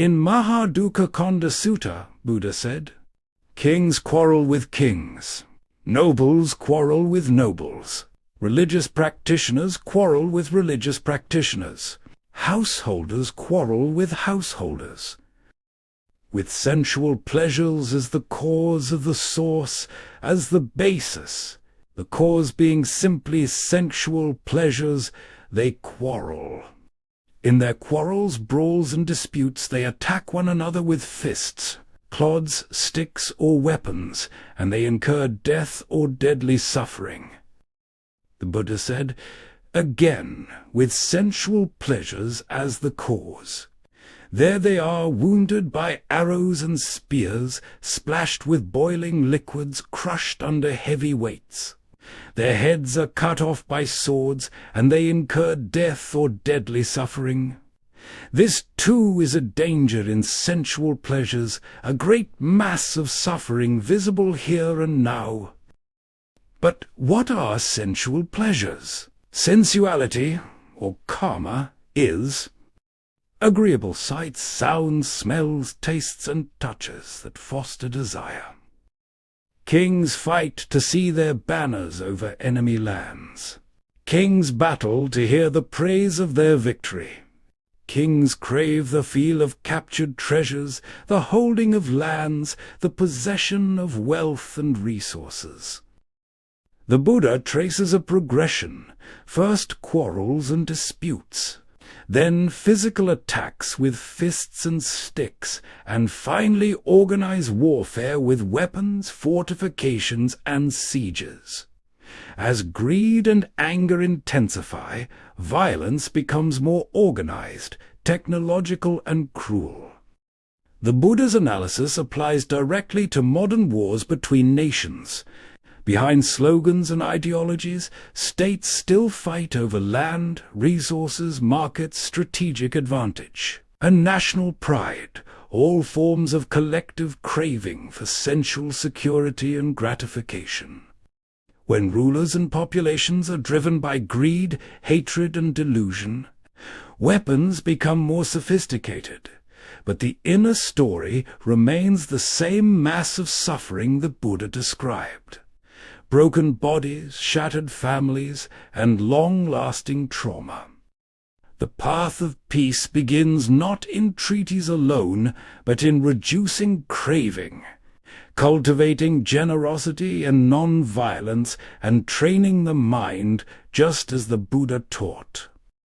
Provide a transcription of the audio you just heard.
In Mahadukkha-Khanda Sutta, Buddha said, "Kings quarrel with kings. Nobles quarrel with nobles. Religious practitioners quarrel with religious practitioners. Householders quarrel with householders. With sensual pleasures as the cause of the source, as the basis, the cause being simply sensual pleasures, they quarrel. In their quarrels, brawls, and disputes, they attack one another with fists, clods, sticks, or weapons, and they incur death or deadly suffering." The Buddha said, "Again, with sensual pleasures as the cause. There they are, wounded by arrows and spears, splashed with boiling liquids, crushed under heavy weights. Their heads are cut off by swords, and they incur death or deadly suffering. This too is a danger in sensual pleasures, a great mass of suffering visible here and now." But what are sensual pleasures? Sensuality, or karma, is agreeable sights, sounds, smells, tastes, and touches that foster desire. Kings fight to see their banners over enemy lands. Kings battle to hear the praise of their victory. Kings crave the feel of captured treasures, the holding of lands, the possession of wealth and resources. The Buddha traces a progression: first quarrels and disputes, then physical attacks with fists and sticks, and finally organized warfare with weapons, fortifications, and sieges. As greed and anger intensify, violence becomes more organized, technological, and cruel. The Buddha's analysis applies directly to modern wars between nations. Behind slogans and ideologies, states still fight over land, resources, markets, strategic advantage, and national pride, all forms of collective craving for sensual security and gratification. When rulers and populations are driven by greed, hatred, and delusion, weapons become more sophisticated, but the inner story remains the same mass of suffering the Buddha described: broken bodies, shattered families, and long-lasting trauma. The path of peace begins not in treaties alone, but in reducing craving, cultivating generosity and non-violence, and training the mind just as the Buddha taught.